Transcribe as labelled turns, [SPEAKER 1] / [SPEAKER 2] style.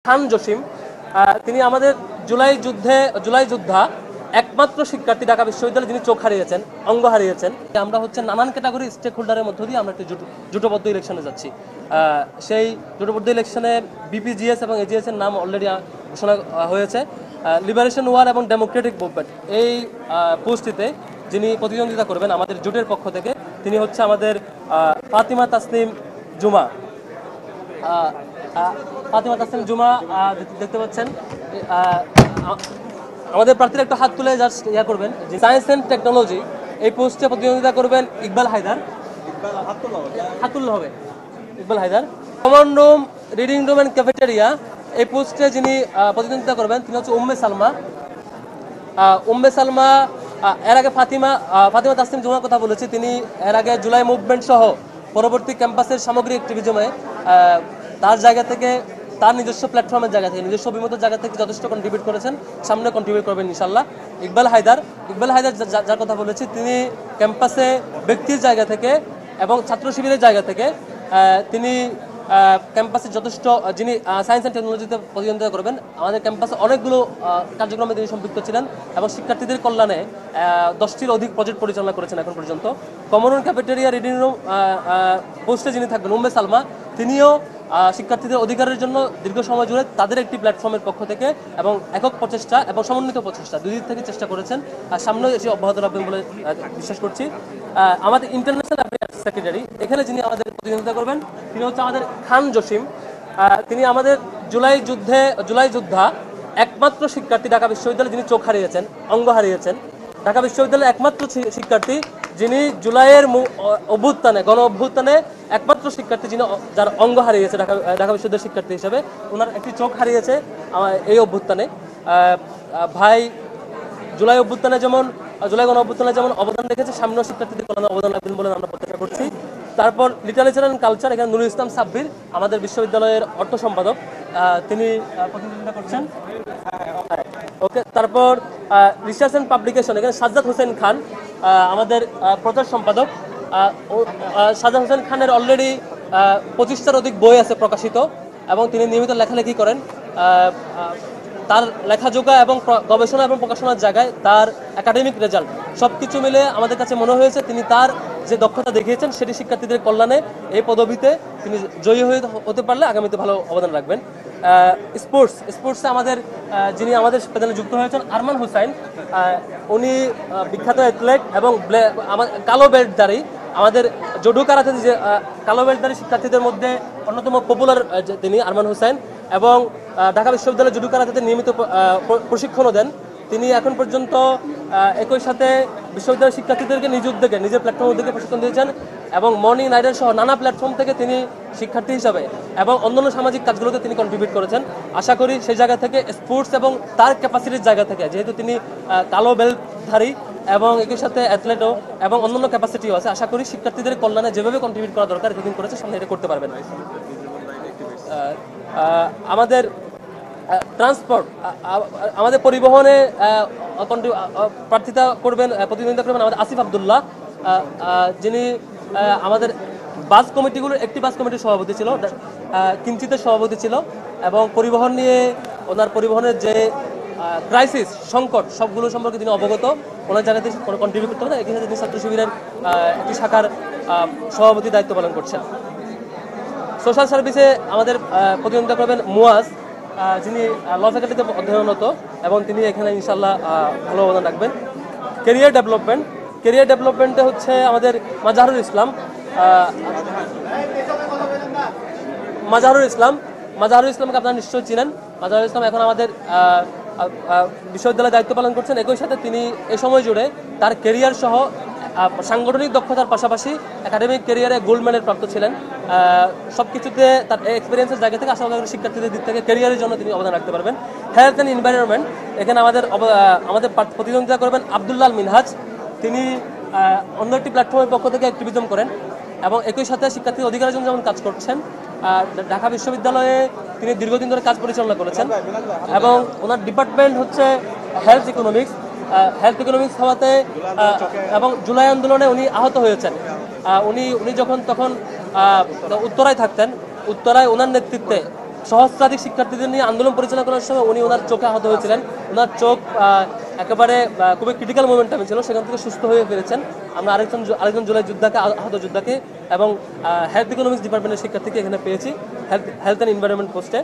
[SPEAKER 1] খান জসিম, তিনি আমাদের জুলাই যোদ্ধা একমাত্র শিক্ষার্থী ঢাকা বিশ্ববিদ্যালয়ে যিনি চোখ হারিয়েছেন, অঙ্গ হারিয়েছেন। আমরা হচ্ছে নানান ক্যাটাগরি স্টেক হোল্ডারের মধ্য দিয়ে আমরা একটি জোটবদ্ধ ইলেকশনে যাচ্ছি। সেই জোটবদ্ধ ইলেকশনে বিপিজিএস এবং এজিএস এর নাম অলরেডি ঘোষণা হয়েছে। লিবারেশন ওয়ার এবং ডেমোক্রেটিক মুভমেন্ট এই পোস্টটিতে যিনি প্রতিদ্বন্দ্বিতা করবেন আমাদের জোটের পক্ষ থেকে, তিনি হচ্ছে আমাদের ফাতিমা তাসনিম জুমা। ফাতিমা তাসনিম জুমা দেখতে পাচ্ছেন। আমাদের প্রার্থীরা একটু হাত তুলে জাস্ট করবেন। সায়েন্স অ্যান্ড টেকনোলজি এই পোস্টে প্রতিদ্বন্দ্বিতা করবেন ইকবাল হায়দার। হাত তুললে হবে। Iqbal Haider. Common room, reading room and cafeteria এই পোস্টে যিনি প্রতিদ্বন্দ্বিতা করবেন তিনি হচ্ছে উম্মে সালমা। এর আগে ফাতিমা তাসনিম জুমার কথা বলেছি। তিনি এর আগে জুলাই মুভমেন্ট সহ পরবর্তী ক্যাম্পাসের সামগ্রিক অ্যাক্টিভিজমে তার জায়গা থেকে, তার নিজস্ব প্ল্যাটফর্মের জায়গা থেকে, নিজস্ব অভিমতের জায়গা থেকে যথেষ্ট কন্ট্রিবিউট করেছেন, সামনে কন্ট্রিবিউট করবেন ইনশাল্লাহ। ইকবাল হায়দার যার কথা বলেছি, তিনি ক্যাম্পাসে ব্যক্তির জায়গা থেকে এবং ছাত্র শিবিরের জায়গা থেকে তিনি ক্যাম্পাসে যথেষ্ট, যিনি সায়েন্স অ্যান্ড টেকনোলজিতে প্রতিদ্বন্দ্বিতা করবেন। আমাদের ক্যাম্পাসে অনেকগুলো কার্যক্রমে তিনি সম্পৃক্ত ছিলেন এবং শিক্ষার্থীদের কল্যাণে 10টির অধিক প্রজেক্ট পরিচালনা করেছেন এখন পর্যন্ত। Common room, cafeteria, reading room পোস্টে যিনি থাকবেন উম্মে সালমা, তিনিও শিক্ষার্থীদের অধিকারের জন্য দীর্ঘ সময় জুড়ে তাদের একটি প্ল্যাটফর্মের পক্ষ থেকে এবং একক প্রচেষ্টা এবং সমন্বিত প্রচেষ্টা দুই দিক থেকে চেষ্টা করেছেন, আর সামনেও এসে অব্যাহত রাখবেন বলে বিশ্বাস করছি। আমাদের ইন্টারন্যাশনাল অ্যাফেয়ার্স সেক্রেটারি এখানে যিনি আমাদের প্রতিনিধিত্ব করবেন তিনি হচ্ছে আমাদের খান জসিম। তিনি আমাদের জুলাই যোদ্ধা একমাত্র শিক্ষার্থী ঢাকা বিশ্ববিদ্যালয়ে যিনি চোখ হারিয়েছেন, অঙ্গ হারিয়েছেন। ঢাকা বিশ্ববিদ্যালয়ের একমাত্র শিক্ষার্থী যিনি জুলাইয়ের গণ অভ্যুত্থানে একমাত্র শিক্ষার্থী যিনি যার অঙ্গ হারিয়েছে ঢাকা বিশ্ববিদ্যালয়ের শিক্ষার্থী হিসেবে। ওনার একটি চোখ হারিয়েছে এই অভ্যুত্থানে। ভাই জুলাই গণ অভ্যুত্থানে যেমন অবদান রেখেছে, সামনেও শিক্ষার্থীদের কল্যাণে অবদান রাখবেন বলে আমরা প্রত্যাশা করছি। তারপর লিটারেচার অ্যান্ড কালচার, এখানে নুরুল ইসলাম সাব্বির আমাদের বিশ্ববিদ্যালয়ের অর্থ সম্পাদক, তিনি প্রতিনিধিত্ব করছেন। ওকে, তারপর রিসার্চ অ্যান্ড পাবলিকেশন, এখানে সাজ্জাদ হোসেন খান আমাদের প্রচার সম্পাদক। সাজ্জাদ হোসেন খানের অলরেডি 25টার অধিক বই আছে প্রকাশিত এবং তিনি নিয়মিত লেখালেখি করেন। তার লেখাজোখা এবং গবেষণা এবং প্রকাশনার জায়গায় তার একাডেমিক রেজাল্ট সব কিছু মিলে আমাদের কাছে মনে হয়েছে তিনি তার যে দক্ষতা দেখিয়েছেন সেটি শিক্ষার্থীদের কল্যাণে এই পদবিতে তিনি জয়ী হতে পারলে আগামীতে ভালো অবদান রাখবেন। স্পোর্টসে যিনি আমাদের প্যানেলে যুক্ত হয়েছেন আরমান হুসাইন, উনি বিখ্যাত অ্যাথলেট এবং কালো বেল্টধারী। আমাদের জুডো কারাতে যে কালো বেল্টধারী শিক্ষার্থীদের মধ্যে অন্যতম পপুলার তিনি আরমান হুসাইন, এবং ঢাকা বিশ্ববিদ্যালয়ের জুডো কারাতে নিয়মিত প্রশিক্ষণও দেন। তিনি এখন পর্যন্ত একই সাথে বিশ্ববিদ্যালয়ের শিক্ষার্থীদেরকে নিজ উদ্যোগে, নিজের প্ল্যাটফর্ম উদ্যোগে প্রশিক্ষণ দিয়েছেন এবং মর্নিং নাইডার সহ নানা প্ল্যাটফর্ম থেকে তিনি শিক্ষার্থী হিসাবে এবং অন্যান্য সামাজিক কাজগুলোতে তিনি কন্ট্রিবিউট করেছেন। আশা করি সেই জায়গা থেকে স্পোর্টস এবং তার ক্যাপাসিটির জায়গা থেকে, যেহেতু তিনি কালো বেল্টধারী এবং একই সাথে অ্যাথলেটও এবং অন্যান্য ক্যাপাসিটিও আছে, আশা করি শিক্ষার্থীদের কল্যাণে যেভাবে কন্ট্রিবিউট করা দরকার এতদিন করেছে, সামনে এটা করতে পারবেন। আমাদের ট্রান্সপোর্ট, আমাদের পরিবহনে প্রতিদ্বন্দ্বিতা করবেন আমাদের আসিফ আবদুল্লাহ, যিনি আমাদের একটি বাস কমিটির সভাপতি ছিল, কিঞ্চিতের সভাপতি ছিল এবং পরিবহন নিয়ে ওনার পরিবহনের যে ক্রাইসিস, সংকট সবগুলো সম্পর্কে তিনি অবগত। ওনার জায়গাতে কন্ট্রিবিউট করতে হবে। একই সাথে তিনি ছাত্র শিবিরের একটি শাখার সভাপতি দায়িত্ব পালন করছেন। সোশ্যাল সার্ভিসে আমাদের প্রতিদ্বন্দ্বিতা করবেন মুয়াজ, যিনি ল ফ্যাকাল্টিতে অধ্যয়নরত এবং তিনি এখানে ইনশাল্লাহ ভালো অবদান রাখবেন। কেরিয়ার ডেভেলপমেন্টে হচ্ছে আমাদের মাজাহারুল ইসলামকে আপনারা নিশ্চয়ই চিনেন। মাজাহারুল ইসলাম এখন আমাদের বিশ্ববিদ্যালয়ে দায়িত্ব পালন করছেন। একই সাথে তিনি এ সময় জুড়ে তার কেরিয়ার সহ সাংগঠনিক দক্ষতার পাশাপাশি একাডেমিক কেরিয়ারে গোল্ড মেডেল প্রাপ্ত ছিলেন। সব কিছুতে তার এক্সপিরিয়েন্সের জায়গা থেকে আশা করি শিক্ষার্থীদের দিক থেকে কেরিয়ারের জন্য তিনি অবদান রাখতে পারবেন। হেলথ অ্যান্ড এনভায়রনমেন্ট, এখানে আমাদের প্রতিদ্বন্দ্বিতা করবেন আব্দুল্লাহ মিনহাজ, তিনি অন্য একটি প্ল্যাটফর্মের পক্ষ থেকে অ্যাক্টিভিজম করেন এবং একই সাথে শিক্ষার্থীর অধিকারের জন্য যেমন কাজ করছেন। ঢাকা বিশ্ববিদ্যালয়ে তিনি দীর্ঘদিন ধরে কাজ পরিচালনা করেছেন এবং ওনার ডিপার্টমেন্ট হচ্ছে হেলথ ইকোনমিক্স হওয়াতে এবং জুলাই আন্দোলনে উনি আহত হয়েছেন। উনি যখন তখন উত্তরায় থাকতেন, উত্তরায় ওনার নেতৃত্বে সহস্রাধিক শিক্ষার্থীদের নিয়ে আন্দোলন পরিচালনা করার সময় উনি ওনার চোখে আহত হয়েছিলেন। ওনার চোখ একেবারে খুবই ক্রিটিক্যাল মোমেন্টামে ছিল, সেখান থেকে সুস্থ হয়ে ফিরেছেন। আমরা আরেকজন জুলাই যোদ্ধাকে, আহত যোদ্ধাকে এবং হেলথ ইকোনমিক্স ডিপার্টমেন্টের শিক্ষার্থীকে এখানে পেয়েছি হেলথ অ্যান্ড এনভায়রনমেন্ট পোস্টে।